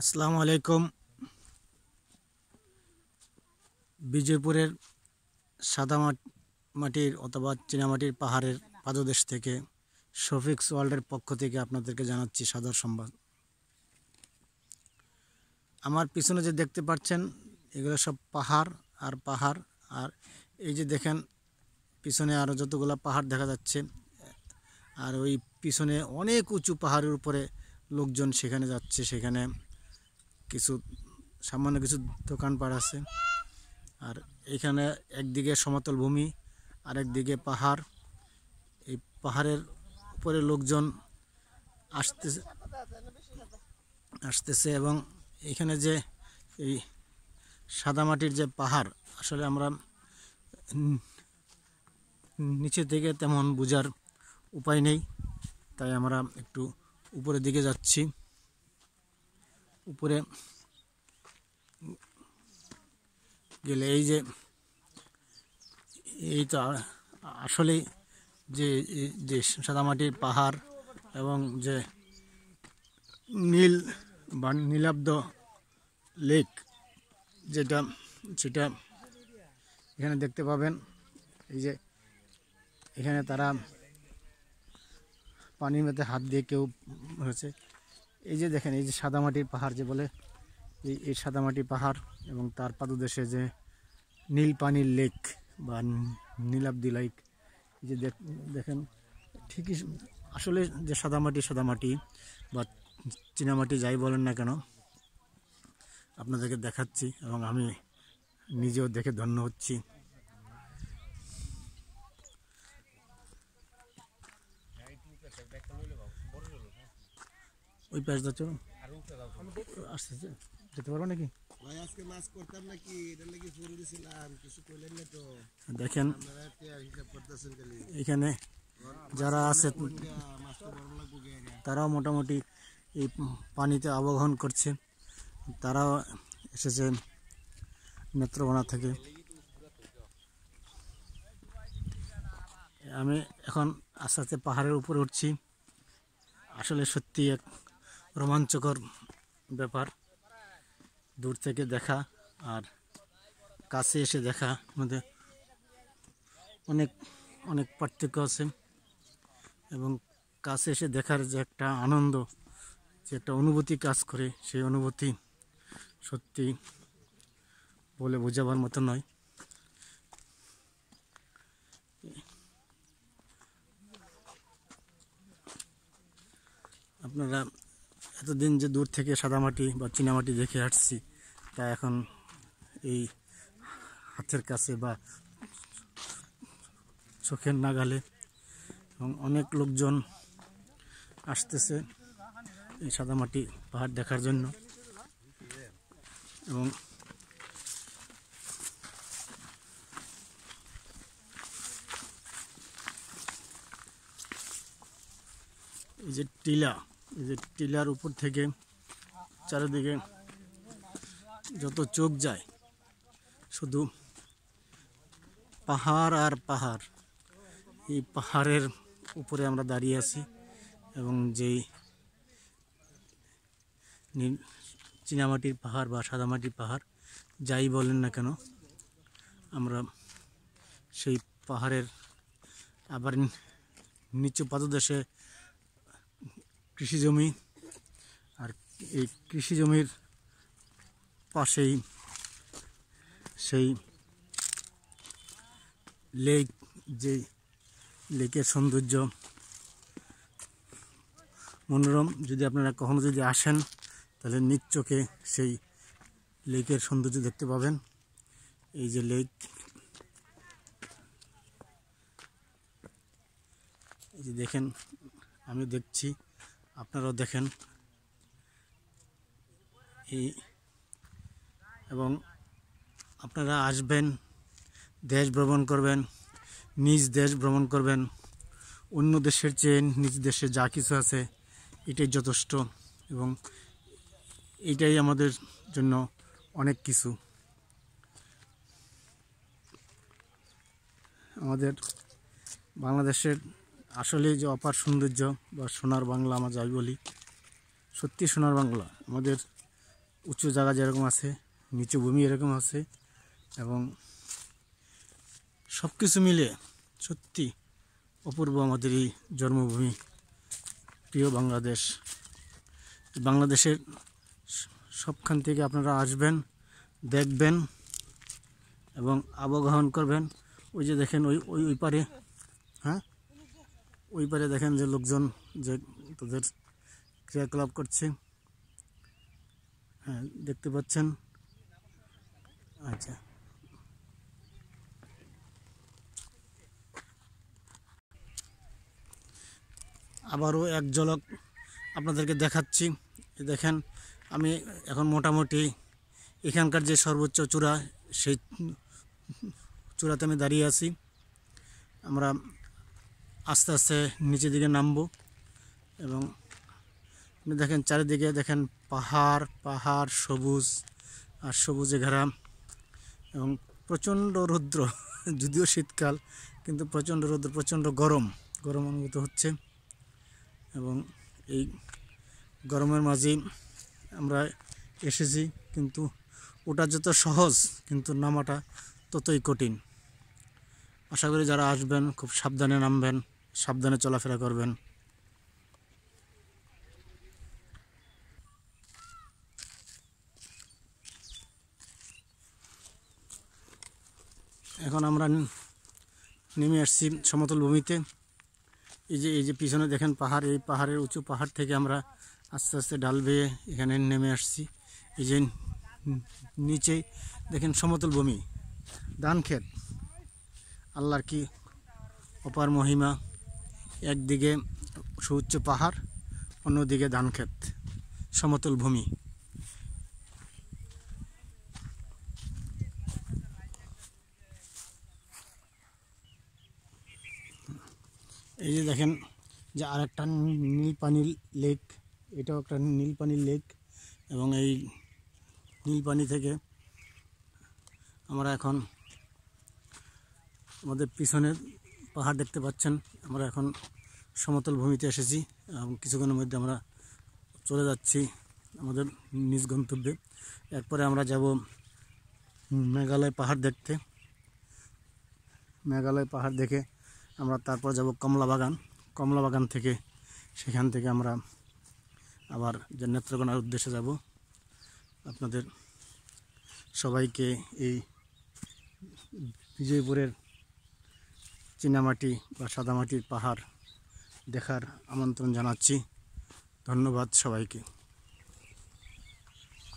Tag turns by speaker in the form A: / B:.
A: আসসালামু আলাইকুম। বিজয়পুরের সাদা মাটির অথবা চীনামাটির পাহাড়ের পাদদেশ থেকে শফিক্স ওয়ার্ল্ডের পক্ষ থেকে আপনাদেরকে জানাচ্ছি সাদর সম্মান। আমার পিছনে যে দেখতে পাচ্ছেন এগুলো সব পাহাড় আর পাহাড়, আর এই যে দেখেন পিছনে আরও যতগুলো পাহাড় দেখা যাচ্ছে, আর ওই পিছনে অনেক উঁচু পাহাড়ের উপরে লোকজন সেখানে যাচ্ছে। সেখানে কিছু সামান্য কিছু দোকানপাট আছে, আর এখানে একদিকে সমতল ভূমি আর একদিকে পাহাড়। এই পাহাড়ের উপরে লোকজন আসতেছে এবং এখানে যে এই সাদামাটির যে পাহাড়, আসলে আমরা নিচে থেকে তেমন বোঝার উপায় নেই, তাই আমরা একটু উপরের দিকে যাচ্ছি। উপরে গেলে এই যে এই তো আসলে যে যে সাদামাটির পাহাড় এবং যে নীল বা নীলাব্দ লেক সেটা এখানে দেখতে পাবেন। এই যে এখানে তারা পানির মধ্যে হাত দিয়ে কেউ হয়েছে। এই যে দেখেন এই যে সাদামাটির পাহাড় যে বলে, এই সাদামাটি পাহাড় এবং তার পাদদেশে যে নীল পানির লেক বা নীলাব্দি লেক। এই যে দেখেন ঠিকই আসলে যে সাদামাটি বা চীনামাটি যাই বলেন না কেন, আপনাদেরকে দেখাচ্ছি এবং আমি নিজেও দেখে ধন্য হচ্ছি। ওই পাশ যাচ্ছ আসতে যেতে পারবো নাকি? দেখেন এখানে যারা আছে তারাও মোটামুটি এই পানিতে অবগাহন করছে। তারাও এসেছে নেত্রকোনা থেকে। আমি এখন আস্তে আস্তে পাহাড়ের উপরে উঠছি। আসলে সত্যি এক রোমাঞ্চকর ব্যাপার, দূর থেকে দেখা আর কাছে এসে দেখা মধ্যে অনেক অনেক পার্থক্য আছে। এবং কাছে এসে দেখার যে একটা আনন্দ, যে একটা অনুভূতি কাজ করে, সেই অনুভূতি সত্যি বলে বোঝাবার মতো নয়। আপনারা এতদিন যে দূর থেকে সাদামাটি বা চীনামাটি দেখে আসছি, তা এখন এই হাতের কাছে বা চোখের নাগালে, এবং অনেক লোকজন আসতেছে এই সাদামাটি পাহাড় দেখার জন্য। এবং এই যে টিলার উপর থেকে চারিদিকে যত চোখ যায় শুধু পাহাড় আর পাহাড়। এই পাহাড়ের উপরে আমরা দাঁড়িয়ে আছি এবং যেই চীনামাটির পাহাড় বা সাদামাটির পাহাড় যাই বলেন না কেন, আমরা সেই পাহাড়ের আবার নিচু পাদদেশে কৃষি জমি, আর এই কৃষি জমির পাশেই সেই লেক, যে লেকের সৌন্দর্য মনোরম। যদি আপনারা কখনো যদি আসেন তাহলে নিজ চোখে সেই লেকের সৌন্দর্য দেখতে পাবেন। এই যে লেক, এই যে দেখেন, আমি দেখছি, আপনারাও দেখেন। এবং আপনারা আসবেন, দেশ ভ্রমণ করবেন, নিজ দেশ ভ্রমণ করবেন। অন্য দেশের চেয়ে নিজ দেশে যা কিছু আছে এটাই যথেষ্ট, এবং এটাই আমাদের জন্য অনেক কিছু। আমাদের বাংলাদেশের আসলে যে অপার সৌন্দর্য বা সোনার বাংলা আমরা যাই বলি, সত্যি সোনার বাংলা। আমাদের উঁচু জায়গা যেরকম আছে, নিচু ভূমি এরকম আছে, এবং সব কিছু মিলে সত্যি অপূর্ব আমাদের এই জন্মভূমি, প্রিয় বাংলাদেশ। বাংলাদেশের সবখান থেকে আপনারা আসবেন, দেখবেন এবং আবগাহন করবেন। ওই যে দেখেন ওই ওই ওই পারে, হ্যাঁ ওই পারে দেখেন যে লোকজন যে তাদের ক্রিয়াকলাপ করছে, হ্যাঁ দেখতে পাচ্ছেন। আচ্ছা, আবারও এক ঝলক আপনাদেরকে দেখাচ্ছি। দেখেন আমি এখন মোটামুটি এখানকার যে সর্বোচ্চ চূড়া, সেই চূড়াতে আমি দাঁড়িয়ে আছি। আমরা আস্তে আস্তে নিচের দিকে নামবো, এবং আপনি দেখেন চারিদিকে দেখেন পাহাড় পাহাড়, সবুজ আর সবুজে ঘেরা, এবং প্রচণ্ড রৌদ্র। যদিও শীতকাল, কিন্তু প্রচণ্ড রৌদ্র, প্রচণ্ড গরম গরম অনুভূত হচ্ছে। এবং এই গরমের মাঝেই আমরা এসেছি, কিন্তু ওটা যত সহজ, কিন্তু নামাটা ততই কঠিন। আশা করি যারা আসবেন খুব সাবধানে নামবেন, সাবধানে চলাফেরা করবেন। এখন আমরা নেমে আসছি সমতল ভূমিতে। এই যে পিছনে দেখেন পাহাড়, এই পাহাড়ের উঁচু পাহাড় থেকে আমরা আস্তে আস্তে ঢাল বেয়ে এখানে নেমে আসছি। এই যে নিচে দেখেন সমতল ভূমি, ধান ক্ষেত। আল্লাহর কি অপার মহিমা! একদিকে সুউচ্চ পাহাড়, অন্যদিকে ধান ক্ষেত, সমতল ভূমি। এই যে দেখেন যে আরেকটা নীলপানির লেক, এটাও একটা নীলপানির লেক। এবং এই নীলপানি থেকে আমরা এখন আমাদের পিছনের পাহাড় দেখতে পাচ্ছেন। আমরা এখন সমতল ভূমিতে এসেছি, এবং কিছুক্ষণের মধ্যে আমরা চলে যাচ্ছি আমাদের নিজ গন্তব্যে। এরপরে আমরা যাব মেঘালয় পাহাড় দেখতে। মেঘালয় পাহাড় দেখে আমরা তারপর যাব কমলা বাগান। কমলা বাগান থেকে সেখান থেকে আমরা আবার যে নেত্রকোনার উদ্দেশ্যে যাব। আপনাদের সবাইকে এই বিজয়পুরের চীনামাটি বা সাদামাটির পাহাড় দেখার আমন্ত্রণ জানাচ্ছি। ধন্যবাদ সবাইকে।